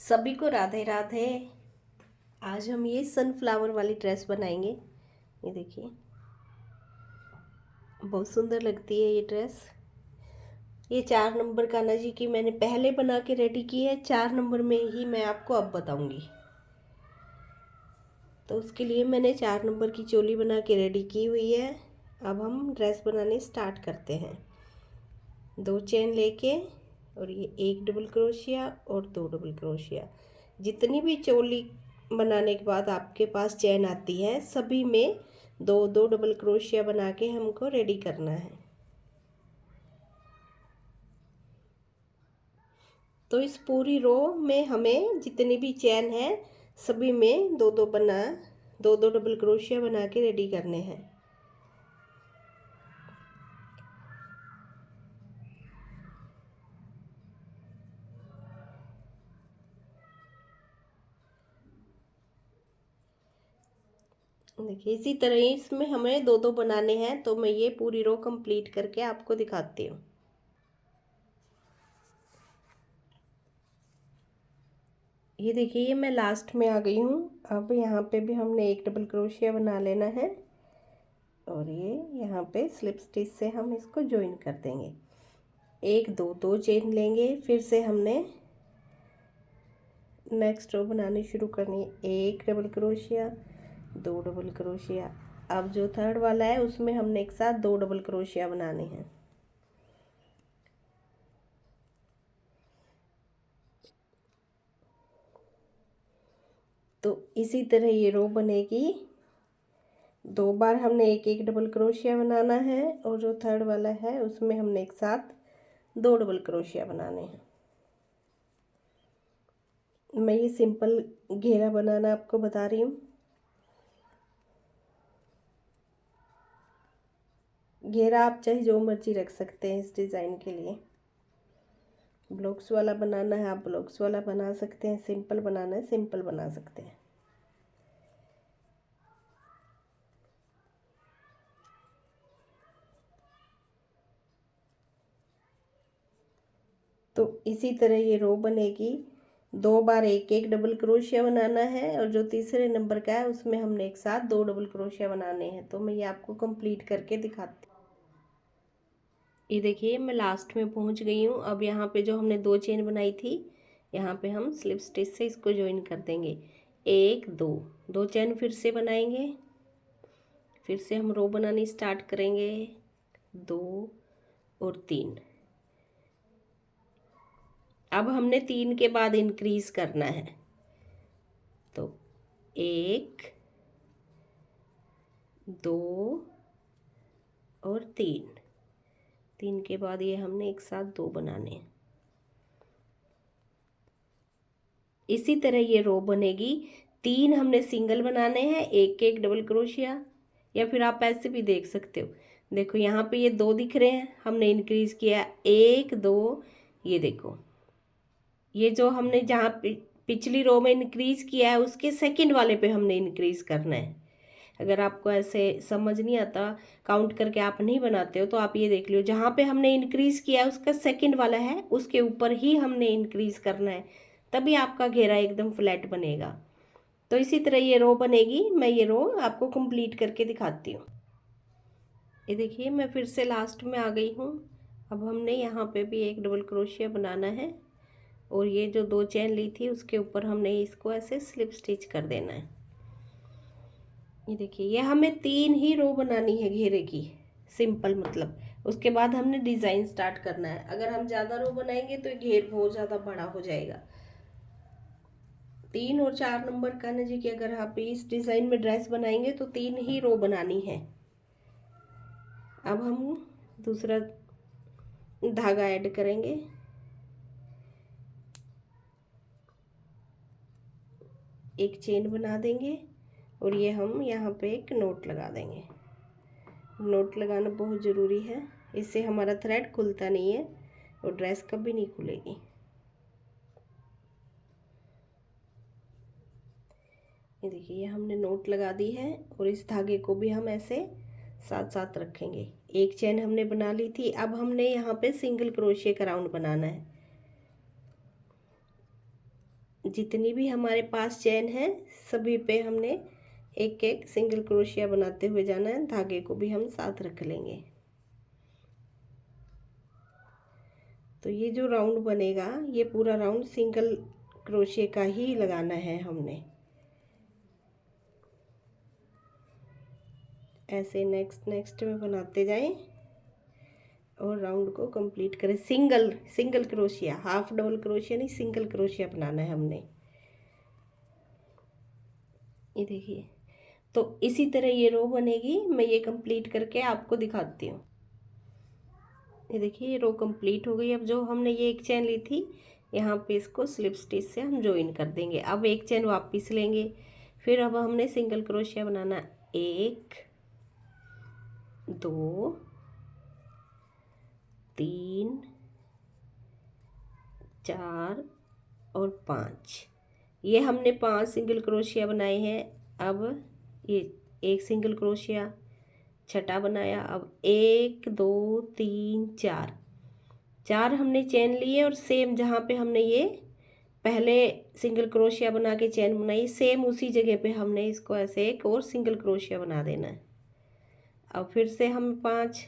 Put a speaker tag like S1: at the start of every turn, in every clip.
S1: सभी को राधे राधे। आज हम ये सनफ्लावर वाली ड्रेस बनाएंगे। ये देखिए, बहुत सुंदर लगती है ये ड्रेस। ये 4 नंबर कान्हा जी की मैंने पहले बना के रेडी की है। 4 नंबर में ही मैं आपको अब बताऊंगी। तो उसके लिए मैंने 4 नंबर की चोली बना के रेडी की हुई है। अब हम ड्रेस बनाने स्टार्ट करते हैं। 2 चेन लेके और ये 1 डबल क्रोशिया और 2 डबल क्रोशिया। जितनी भी चोली बनाने के बाद आपके पास चेन आती है, सभी में 2 2 डबल क्रोशिया बना के हमको रेडी करना है। तो इस पूरी रो में हमें जितनी भी चेन है, सभी में 2 2 डबल क्रोशिया बना के रेडी करने हैं। देखिए, इसी तरह ही इसमें हमें 2 2 बनाने हैं। तो मैं ये पूरी रो कंप्लीट करके आपको दिखाती हूँ। ये देखिए, ये मैं लास्ट में आ गई हूँ। अब यहाँ पे भी हमने 1 डबल क्रोशिया बना लेना है और ये यहाँ पे स्लिप स्टिच से हम इसको ज्वाइन कर देंगे। 1 2 2 चेन लेंगे, फिर से हमने नेक्स्ट रो बनानी शुरू करनी है। 1 डबल क्रोशिया, 2 डबल क्रोशिया। अब जो थर्ड वाला है उसमें हमने एक साथ 2 डबल क्रोशिया बनाने हैं। तो इसी तरह ये रो बनेगी। 2 बार हमने 1 1 डबल क्रोशिया बनाना है और जो थर्ड वाला है उसमें हमने एक साथ 2 डबल क्रोशिया बनाने हैं। मैं ये सिंपल घेरा बनाना आपको बता रही हूँ। घेरा आप चाहे जो मर्जी रख सकते हैं इस डिज़ाइन के लिए। ब्लॉक्स वाला बनाना है आप ब्लॉक्स वाला बना सकते हैं, सिंपल बनाना है सिंपल बना सकते हैं। तो इसी तरह ये रो बनेगी। 2 बार 1 1 डबल क्रोशिया बनाना है और जो तीसरे नंबर का है उसमें हमने एक साथ 2 डबल क्रोशिया बनाने हैं। तो मैं ये आपको कंप्लीट करके दिखाती हूँ। ये देखिए, मैं लास्ट में पहुंच गई हूँ। अब यहाँ पे जो हमने 2 चेन बनाई थी, यहाँ पे हम स्लिप स्टिच से इसको ज्वाइन कर देंगे। 1 2 2 चेन फिर से बनाएंगे। फिर से हम रो बनानी स्टार्ट करेंगे। 2 और 3। अब हमने 3 के बाद इंक्रीज करना है। तो 1 2 और 3। 3 के बाद ये हमने एक साथ 2 बनाने हैं। इसी तरह ये रो बनेगी। 3 हमने सिंगल बनाने हैं, 1 1 डबल क्रोशिया, या फिर आप ऐसे भी देख सकते हो। देखो यहाँ पे ये 2 दिख रहे हैं, हमने इंक्रीज किया 1 2। ये देखो, ये जो हमने जहाँ पिछली रो में इंक्रीज किया है उसके सेकंड वाले पे हमने इंक्रीज करना है। अगर आपको ऐसे समझ नहीं आता, काउंट करके आप नहीं बनाते हो, तो आप ये देख लो, जहाँ पे हमने इंक्रीज किया है उसका सेकंड वाला है, उसके ऊपर ही हमने इंक्रीज करना है, तभी आपका घेरा एकदम फ्लैट बनेगा। तो इसी तरह ये रो बनेगी। मैं ये रो आपको कंप्लीट करके दिखाती हूँ। ये देखिए, मैं फिर से लास्ट में आ गई हूँ। अब हमने यहाँ पे भी 1 डबल क्रोशिया बनाना है और ये जो 2 चेन ली थी उसके ऊपर हमने इसको ऐसे स्लिप स्टिच कर देना है। ये देखिए, ये हमें 3 ही रो बनानी है घेरे की, सिंपल मतलब। उसके बाद हमने डिज़ाइन स्टार्ट करना है। अगर हम ज़्यादा रो बनाएंगे तो घेर बहुत ज़्यादा बड़ा हो जाएगा। 3 और 4 नंबर कान्हा जी की अगर आप इस डिज़ाइन में ड्रेस बनाएंगे तो 3 ही रो बनानी है। अब हम दूसरा धागा ऐड करेंगे। एक चेन बना देंगे और ये हम यहाँ पे एक नोट लगा देंगे। नोट लगाना बहुत ज़रूरी है, इससे हमारा थ्रेड खुलता नहीं है और ड्रेस कभी नहीं खुलेगी। ये देखिए, ये हमने नोट लगा दी है और इस धागे को भी हम ऐसे साथ साथ रखेंगे। एक चेन हमने बना ली थी, अब हमने यहाँ पे सिंगल क्रोशिया का राउंड बनाना है। जितनी भी हमारे पास चेन है सभी पे हमने एक एक सिंगल क्रोशिया बनाते हुए जाना है। धागे को भी हम साथ रख लेंगे। तो ये जो राउंड बनेगा ये पूरा राउंड सिंगल क्रोशिया का ही लगाना है हमने। ऐसे नेक्स्ट नेक्स्ट में बनाते जाएं और राउंड को कंप्लीट करें। Single single crochet, half double crochet नहीं, सिंगल क्रोशिया बनाना है हमने। ये देखिए, तो इसी तरह ये रो बनेगी। मैं ये कंप्लीट करके आपको दिखाती हूँ। ये देखिए ये रो कंप्लीट हो गई। अब जो हमने ये एक चेन ली थी यहाँ पे इसको स्लिप स्टिच से हम ज्वाइन कर देंगे। अब एक चेन वापस लेंगे। फिर अब हमने सिंगल क्रोशिया बनाना, 1 2 3 4 और 5। ये हमने 5 सिंगल क्रोशिया बनाए हैं। अब ये एक सिंगल क्रोशिया, छठा बनाया। अब 1 2 3 4 4 हमने चेन लिए और सेम जहाँ पे हमने ये पहले सिंगल क्रोशिया बना के चेन बनाई सेम उसी जगह पे हमने इसको ऐसे एक और सिंगल क्रोशिया बना देना है। अब फिर से हम 5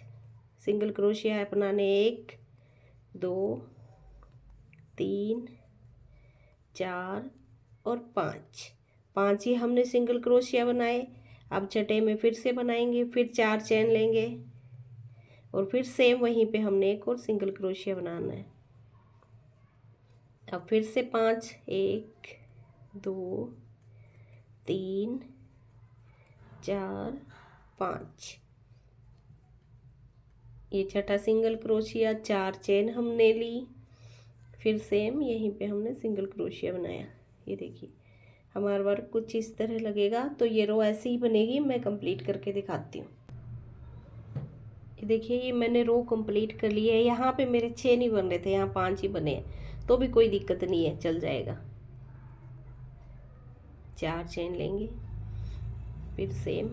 S1: सिंगल क्रोशिया अपनाने, 1 2 3 4 और 5 ही हमने सिंगल क्रोशिया बनाए। अब छठे में फिर से बनाएंगे, फिर 4 चेन लेंगे और फिर सेम वहीं पे हमने एक और सिंगल क्रोशिया बनाना है। अब फिर से 5 1 2 3 4 5, ये छठा सिंगल क्रोशिया, 4 चेन हमने ली। फिर सेम यहीं पे हमने सिंगल क्रोशिया बनाया। ये देखिए हमारा वर्क कुछ इस तरह लगेगा। तो ये रो ऐसे ही बनेगी। मैं कंप्लीट करके दिखाती हूँ। ये देखिए ये मैंने रो कंप्लीट कर ली है। यहाँ पे मेरे 6 नहीं बन रहे थे, यहाँ 5 ही बने हैं, तो भी कोई दिक्कत नहीं है, चल जाएगा। 4 चेन लेंगे, फिर सेम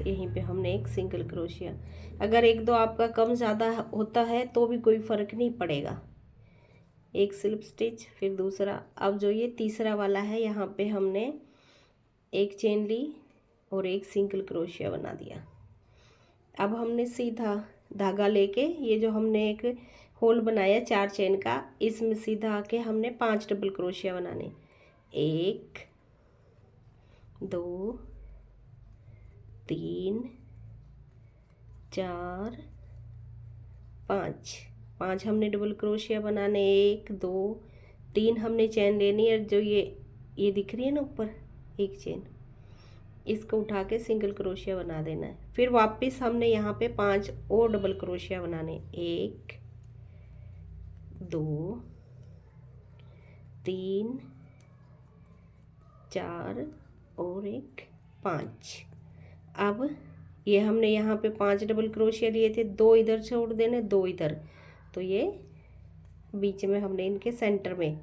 S1: यहीं पे हमने एक सिंगल क्रोशिया। अगर एक दो आपका कम ज़्यादा होता है तो भी कोई फ़र्क नहीं पड़ेगा। एक स्लिप स्टिच, फिर दूसरा। अब जो ये तीसरा वाला है यहाँ पे हमने एक चेन ली और एक सिंगल क्रोशिया बना दिया। अब हमने सीधा धागा लेके ये जो हमने एक होल बनाया 4 चेन का, इसमें सीधा आके हमने 5 डबल क्रोशिया बनाने, 1 2 3 4 5 5 हमने डबल क्रोशिया बनाने, 1 2 3 हमने चेन लेनी है। जो ये दिख रही है ना ऊपर एक चेन, इसको उठा के सिंगल क्रोशिया बना देना है। फिर वापस हमने यहाँ पे 5 और डबल क्रोशिया बनाने, 1 2 3 4 और एक 5। अब ये हमने यहाँ पे 5 डबल क्रोशिया लिए थे, 2 इधर छोड़ देने, 2 इधर। तो ये बीच में हमने इनके सेंटर में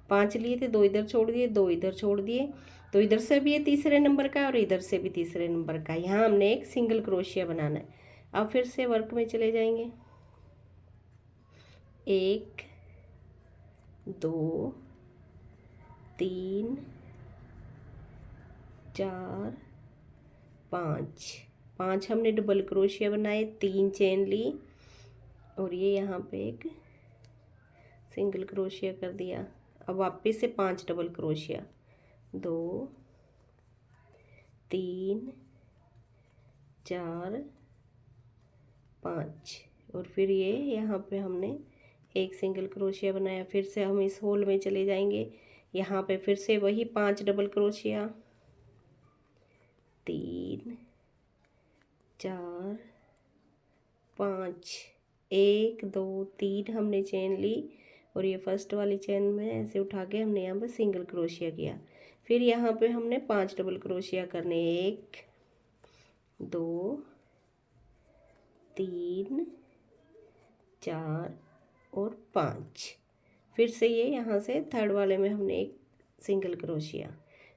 S1: 5 लिए थे, 2 इधर छोड़ दिए, 2 इधर छोड़ दिए। तो इधर से भी ये तीसरे नंबर का और इधर से भी तीसरे नंबर का। यहाँ हमने एक सिंगल क्रोशिया बनाना है। अब फिर से वर्क में चले जाएंगे, 1 2 3 4 5 हमने डबल क्रोशिया बनाए, 3 चेन ली और ये यहाँ पे एक सिंगल क्रोशिया कर दिया। अब वापस से 5 डबल क्रोशिया, 2 3 4 5 और फिर ये यहाँ पे हमने एक सिंगल क्रोशिया बनाया। फिर से हम इस होल में चले जाएंगे, यहाँ पे फिर से वही 5 डबल क्रोशिया, 3 4 5 1 2 3 हमने चेन ली और ये फर्स्ट वाली चेन में ऐसे उठा के हमने यहाँ पे सिंगल क्रोशिया किया। फिर यहाँ पे हमने 5 डबल क्रोशिया करने, 1 2 3 4 और 5। फिर से ये यहाँ से थर्ड वाले में हमने एक सिंगल क्रोशिया,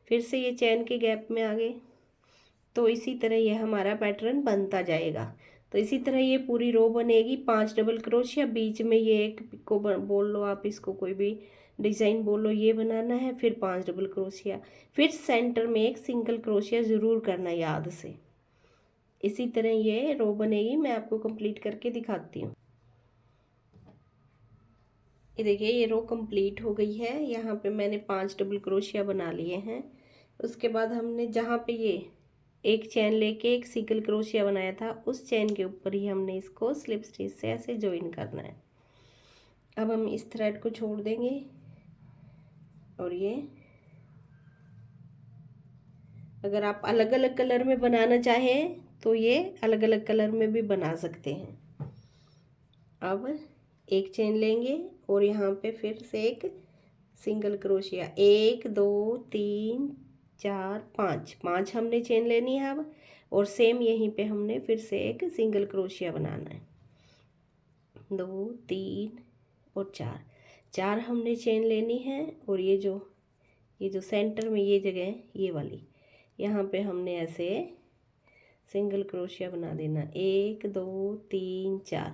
S1: फिर से ये चेन के गैप में आ गए। तो इसी तरह ये हमारा पैटर्न बनता जाएगा। तो इसी तरह ये पूरी रो बनेगी। 5 डबल क्रोशिया, बीच में ये एक को बोल लो आप इसको कोई भी, डिज़ाइन बोलो ये बनाना है, फिर 5 डबल क्रोशिया, फिर सेंटर में एक सिंगल क्रोशिया ज़रूर करना याद से। इसी तरह ये रो बनेगी, मैं आपको कंप्लीट करके दिखाती हूँ। ये देखिए ये रो कंप्लीट हो गई है। यहाँ पे मैंने 5 डबल क्रोशिया बना लिए हैं। उसके बाद हमने जहाँ पे ये एक चैन लेके एक सिंगल क्रोशिया बनाया था, उस चैन के ऊपर ही हमने इसको स्लिप स्टिच से ऐसे ज्वाइन करना है। अब हम इस थ्रेड को छोड़ देंगे और ये अगर आप अलग अलग कलर में बनाना चाहें तो ये अलग अलग कलर में भी बना सकते हैं। अब एक चेन लेंगे और यहाँ पे फिर से एक सिंगल क्रोशिया, 1 2 3 4 5, 5 हमने चेन लेनी है अब। और सेम यहीं पे हमने फिर से एक सिंगल क्रोशिया बनाना है, 2 3 और 4, 4 हमने चेन लेनी है। और ये जो सेंटर में ये जगह है ये वाली, यहाँ पे हमने ऐसे सिंगल क्रोशिया बना देना, 1 2 3 4,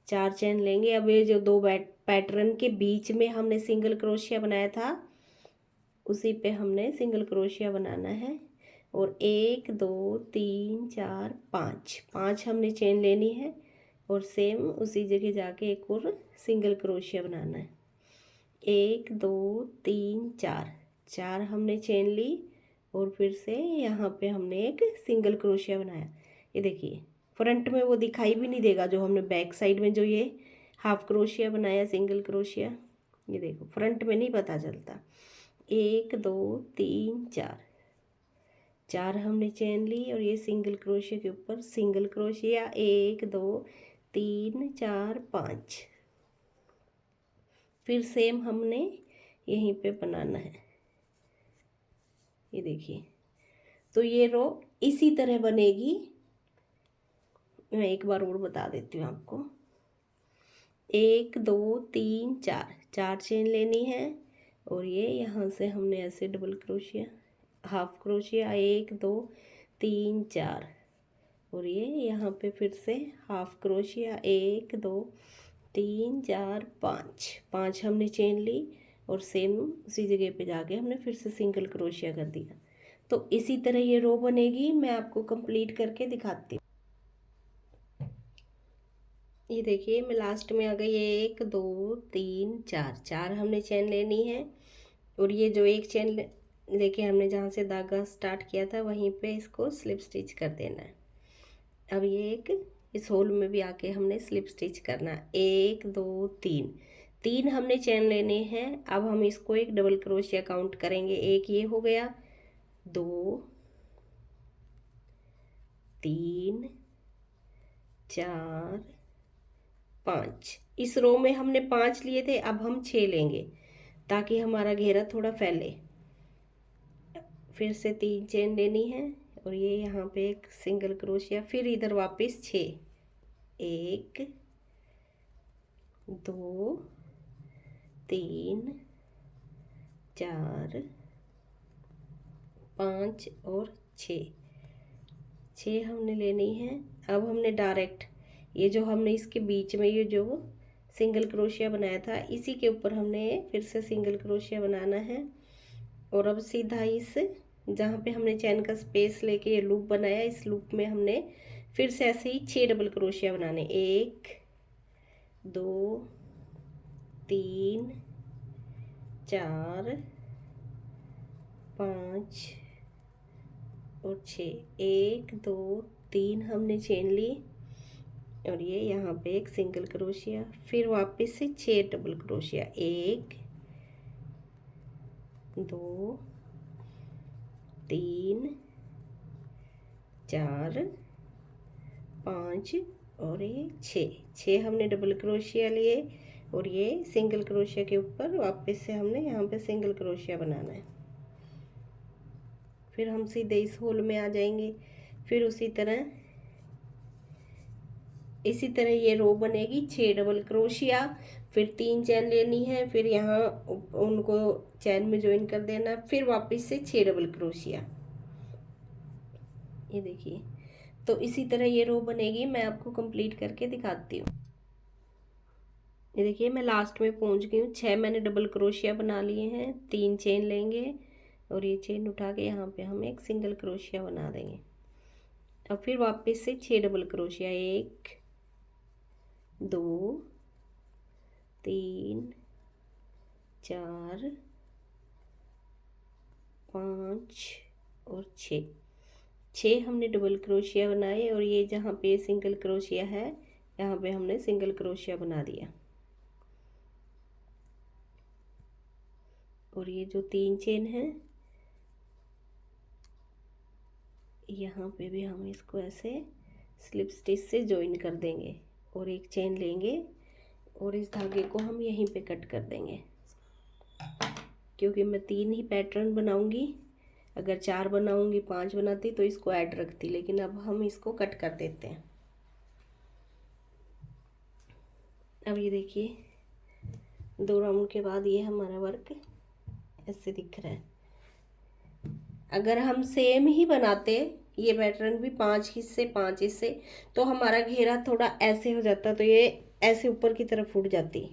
S1: 4 चेन लेंगे। अब ये जो दो पैटर्न के बीच में हमने सिंगल क्रोशिया बनाया था, उसी पे हमने सिंगल क्रोशिया बनाना है। और 1 2 3 4 5, 5 हमने चेन लेनी है और सेम उसी जगह जाके एक और सिंगल क्रोशिया बनाना है, 1 2 3 4, 4 हमने चेन ली और फिर से यहाँ पे हमने एक सिंगल क्रोशिया बनाया। ये देखिए फ्रंट में वो दिखाई भी नहीं देगा जो हमने बैक साइड में जो ये हाफ क्रोशिया बनाया सिंगल क्रोशिया, ये देखो फ्रंट में नहीं पता चलता। 1 2 3 4, 4 हमने चेन ली और ये सिंगल क्रोशिया के ऊपर सिंगल क्रोशिया, 1 2 3 4 5, फिर सेम हमने यहीं पे बनाना है। ये देखिए तो ये रो इसी तरह बनेगी। मैं एक बार और बता देती हूँ आपको, 1 2 3 4, 4 चेन लेनी है और ये यहाँ से हमने ऐसे डबल क्रोशिया, हाफ क्रोशिया, 1 2 3 4, और ये यहाँ पे फिर से हाफ क्रोशिया, 1 2 3 4 5, 5 हमने चेन ली और सेम उसी जगह पे जाके हमने फिर से सिंगल क्रोशिया कर दिया। तो इसी तरह ये रो बनेगी, मैं आपको कंप्लीट करके दिखाती हूँ। ये देखिए मैं लास्ट में आ गई, 1 2 3 4, 4 हमने चेन लेनी है और ये जो एक चेन लेके हमने जहाँ से धागा स्टार्ट किया था वहीं पे इसको स्लिप स्टिच कर देना है। अब ये एक इस होल में भी आके हमने स्लिप स्टिच करना है, 1 2 3, 3 हमने चेन लेने हैं। अब हम इसको एक डबल क्रोशिया काउंट करेंगे, एक ये हो गया, 2 3 4 5, इस रो में हमने 5 लिए थे, अब हम 6 लेंगे ताकि हमारा घेरा थोड़ा फैले। फिर से 3 चेन लेनी है और ये यहाँ पे एक सिंगल क्रोशिया, फिर इधर वापस 6, 1 2 3 4 5 और 6 हमने लेनी है। अब हमने डायरेक्ट ये जो हमने इसके बीच में ये जो सिंगल क्रोशिया बनाया था इसी के ऊपर हमने फिर से सिंगल क्रोशिया बनाना है। और अब सीधा इस जहाँ पे हमने चैन का स्पेस लेके ये लूप बनाया, इस लूप में हमने फिर से ऐसे ही 6 डबल क्रोशिया बनाने, 1 2 3 4 5 और 6, 1 2 3 हमने चेन ली और ये यहाँ पे एक सिंगल क्रोशिया, फिर वापस से 6 डबल क्रोशिया, 1 2 3 4 5 और ये 6 हमने डबल क्रोशिया लिए और ये सिंगल क्रोशिया के ऊपर वापस से हमने यहाँ पे सिंगल क्रोशिया बनाना है। फिर हम सीधे इस होल में आ जाएंगे। फिर इसी तरह ये रो बनेगी, 6 डबल क्रोशिया, फिर 3 चैन लेनी है, फिर यहाँ उनको चैन में ज्वाइन कर देना, फिर वापस से 6 डबल क्रोशिया। ये देखिए तो इसी तरह ये रो बनेगी, मैं आपको कंप्लीट करके दिखाती हूँ। ये देखिए मैं लास्ट में पहुंच गई हूँ। 6 मैंने डबल क्रोशिया बना लिए हैं। 3 चेन लेंगे और ये चेन उठा के यहाँ पे हम एक सिंगल क्रोशिया बना देंगे। अब फिर वापस से 6 डबल क्रोशिया, 1 2 3 4 5 और 6 हमने डबल क्रोशिया बनाए और ये जहाँ पे सिंगल क्रोशिया है यहाँ पे हमने सिंगल क्रोशिया बना दिया। और ये जो 3 चेन है यहाँ पे भी हम इसको ऐसे स्लिप स्टिच से जॉइन कर देंगे और एक चेन लेंगे और इस धागे को हम यहीं पे कट कर देंगे। क्योंकि मैं 3 ही पैटर्न बनाऊंगी, अगर 4 बनाऊंगी 5 बनाती तो इसको ऐड रखती, लेकिन अब हम इसको कट कर देते हैं। अब ये देखिए 2 राउंड के बाद ये हमारा वर्क ऐसे दिख रहा है। अगर हम सेम ही बनाते ये पैटर्न भी 5 हिस्से 5 हिस्से तो हमारा घेरा थोड़ा ऐसे हो जाता, तो ये ऐसे ऊपर की तरफ उठ जाती।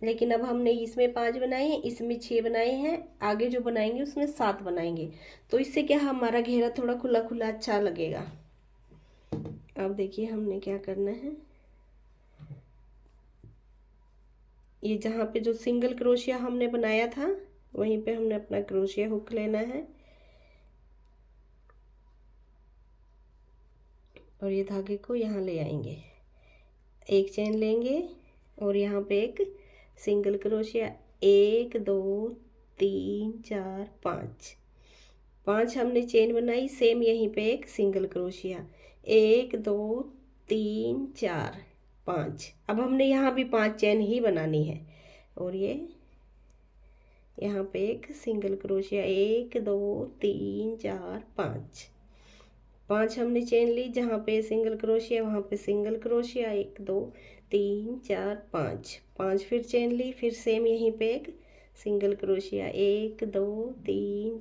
S1: लेकिन अब हमने इसमें 5 बनाए हैं, इसमें 6 बनाए हैं, आगे जो बनाएंगे उसमें 7 बनाएंगे, तो इससे क्या हमारा घेरा थोड़ा खुला खुला अच्छा लगेगा। अब देखिए हमने क्या करना है, ये जहाँ पे जो सिंगल क्रोशिया हमने बनाया था वहीं पे हमने अपना क्रोशिया हुक लेना है और ये धागे को यहाँ ले आएंगे, एक चेन लेंगे और यहाँ पे एक सिंगल क्रोशिया, 1 2 3 4 5 हमने चेन बनाई, सेम यहीं पे एक सिंगल क्रोशिया, 1 2 3 4 5। अब हमने यहाँ भी 5 चेन ही बनानी है और ये यहाँ पे एक सिंगल क्रोशिया, 1 2 3 4 5 हमने चेन ली, जहाँ पे सिंगल क्रोशिया वहाँ पे सिंगल क्रोशिया, 1 2 3 4 5 फिर चेन ली, फिर सेम यहीं पे एक सिंगल क्रोशिया, 1 2 3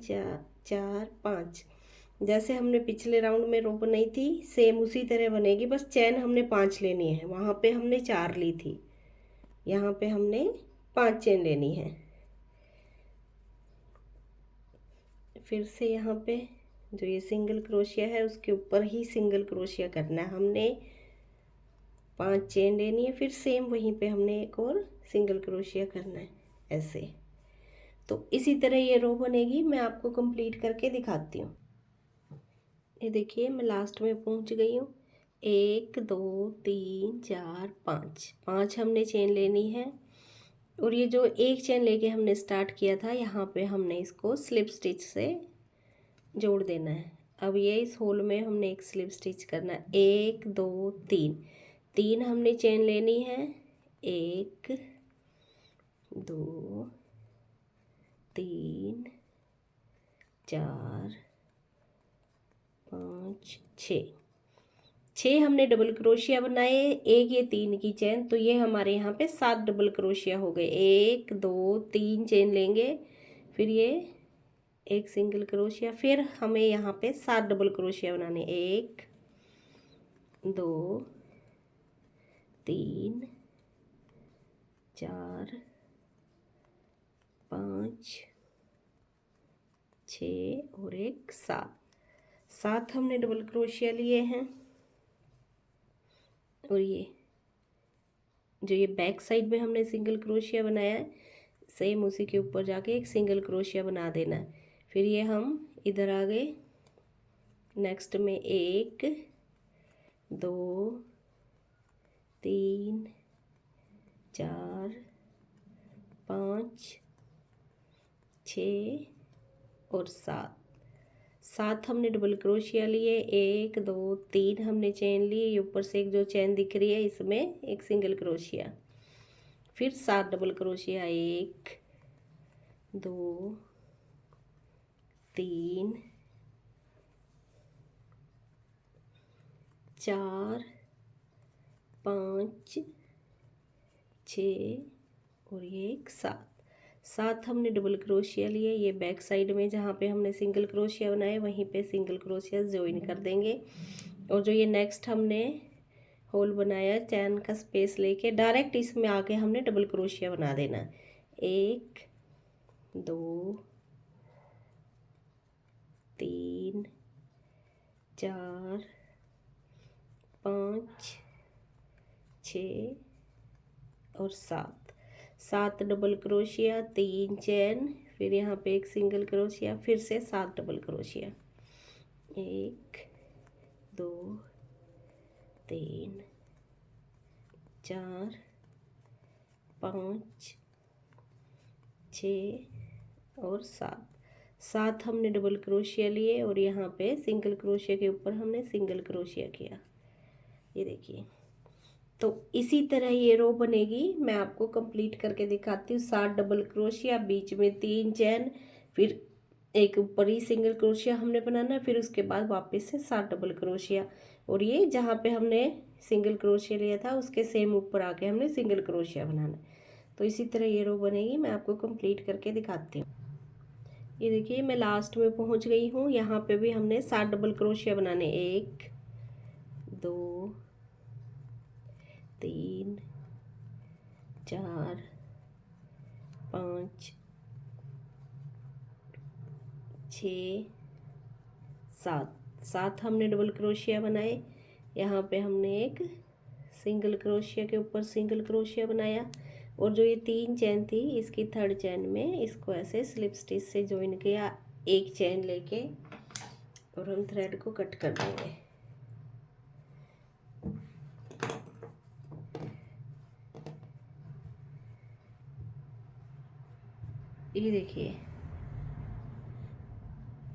S1: 4 5। जैसे हमने पिछले राउंड में रो बनाई थी सेम उसी तरह बनेगी, बस चेन हमने 5 लेनी है, वहाँ पे हमने 4 ली थी, यहाँ पे हमने 5 चेन लेनी है। फिर से यहाँ पे जो ये सिंगल क्रोशिया है उसके ऊपर ही सिंगल क्रोशिया करना है हमने, 5 चेन लेनी है, फिर सेम वहीं पे हमने एक और सिंगल क्रोशिया करना है ऐसे। तो इसी तरह ये रो बनेगी, मैं आपको कंप्लीट करके दिखाती हूँ। ये देखिए मैं लास्ट में पहुँच गई हूँ, 1 2 3 4 5 हमने चेन लेनी है और ये जो एक चेन लेके हमने स्टार्ट किया था यहाँ पे हमने इसको स्लिप स्टिच से जोड़ देना है। अब ये इस होल में हमने एक स्लिप स्टिच करना है, 1 2 3 हमने चेन लेनी है, 1 2 3 4 5 6 हमने डबल क्रोशिया बनाए, एक ये 3 की चेन, तो ये हमारे यहाँ पे 7 डबल क्रोशिया हो गए। 1 2 3 चेन लेंगे, फिर ये एक सिंगल क्रोशिया, फिर हमें यहाँ पे 7 डबल क्रोशिया बनाने, 1 2 3 4 5 6 और एक 7 हमने डबल क्रोशिया लिए हैं। और ये जो ये बैक साइड में हमने सिंगल क्रोशिया बनाया है सेम उसी के ऊपर जाके एक सिंगल क्रोशिया बना देना है। फिर ये हम इधर आ गए, नेक्स्ट में 1 2 3 4 5 6 और 7 हमने डबल क्रोशिया लिए, 1 2 3 हमने चेन ली, ऊपर से एक जो चेन दिख रही है इसमें एक सिंगल क्रोशिया, फिर 7 डबल क्रोशिया, 1 2 3 4 5 6 और ये एक 7 हमने डबल क्रोशिया लिए। ये बैक साइड में जहाँ पे हमने सिंगल क्रोशिया बनाए वहीं पे सिंगल क्रोशिया ज्वाइन कर देंगे। और जो ये नेक्स्ट हमने होल बनाया, चैन का स्पेस लेके डायरेक्ट इसमें आके हमने डबल क्रोशिया बना देना। 1 2 3 4 5 6 और 7 डबल क्रोशिया, 3 चैन, फिर यहाँ पे एक सिंगल क्रोशिया, फिर से 7 डबल क्रोशिया। 1 2 3 4 5 6 और 7 हमने डबल क्रोशिया लिए और यहाँ पे सिंगल क्रोशिया के ऊपर हमने सिंगल क्रोशिया किया। ये देखिए, तो इसी तरह ये रो बनेगी। मैं आपको कंप्लीट करके दिखाती हूँ। 7 डबल क्रोशिया, बीच में 3 चैन, फिर एक ऊपर ही सिंगल क्रोशिया हमने बनाना है, फिर उसके बाद वापस से 7 डबल क्रोशिया, और ये जहाँ पे हमने सिंगल क्रोशिया लिया था उसके सेम ऊपर आके हमने सिंगल क्रोशिया बनाना है। तो इसी तरह ये रो बनेगी। मैं आपको कंप्लीट करके दिखाती हूँ। ये देखिए, मैं लास्ट में पहुँच गई हूँ। यहाँ पे भी हमने 7 डबल क्रोशिया बनाने। 1 2 3 4 5 6 7 हमने डबल क्रोशिया बनाए। यहाँ पे हमने एक सिंगल क्रोशिया के ऊपर सिंगल क्रोशिया बनाया, और जो ये 3 चैन थी इसकी 3rd चैन में इसको ऐसे स्लिप स्टिच से ज्वाइन किया, एक चैन लेके, और हम थ्रेड को कट कर देंगे। ये देखिए,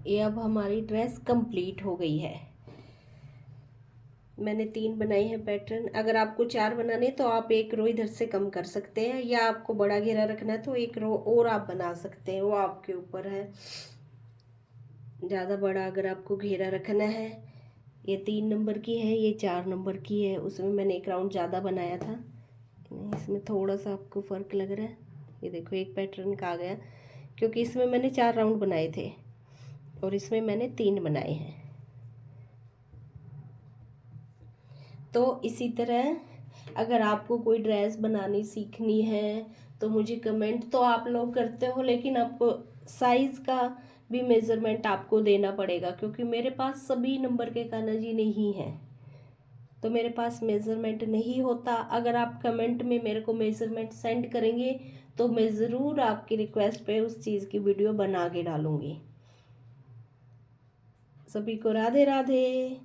S1: ये अब हमारी ड्रेस कंप्लीट हो गई है। मैंने 3 बनाई हैं पैटर्न। अगर आपको 4 बनाने तो आप एक रो इधर से कम कर सकते हैं, या आपको बड़ा घेरा रखना है तो एक रो और आप बना सकते हैं, वो आपके ऊपर है। ज़्यादा बड़ा अगर आपको घेरा रखना है, ये 3 नंबर की है, ये 4 नंबर की है, उसमें मैंने एक राउंड ज़्यादा बनाया था, इसमें थोड़ा सा आपको फ़र्क लग रहा है। ये देखो, एक पैटर्न का आ गया, क्योंकि इसमें मैंने 4 राउंड बनाए थे और इसमें मैंने 3 बनाए हैं। तो इसी तरह अगर आपको कोई ड्रेस बनानी सीखनी है तो मुझे कमेंट तो आप लोग करते हो, लेकिन आपको साइज़ का भी मेज़रमेंट आपको देना पड़ेगा, क्योंकि मेरे पास सभी नंबर के कान्हा जी नहीं हैं, तो मेरे पास मेज़रमेंट नहीं होता। अगर आप कमेंट में मेरे को मेज़रमेंट सेंड करेंगे तो मैं ज़रूर आपकी रिक्वेस्ट पे उस चीज़ की वीडियो बना के डालूँगी। सभी को राधे राधे।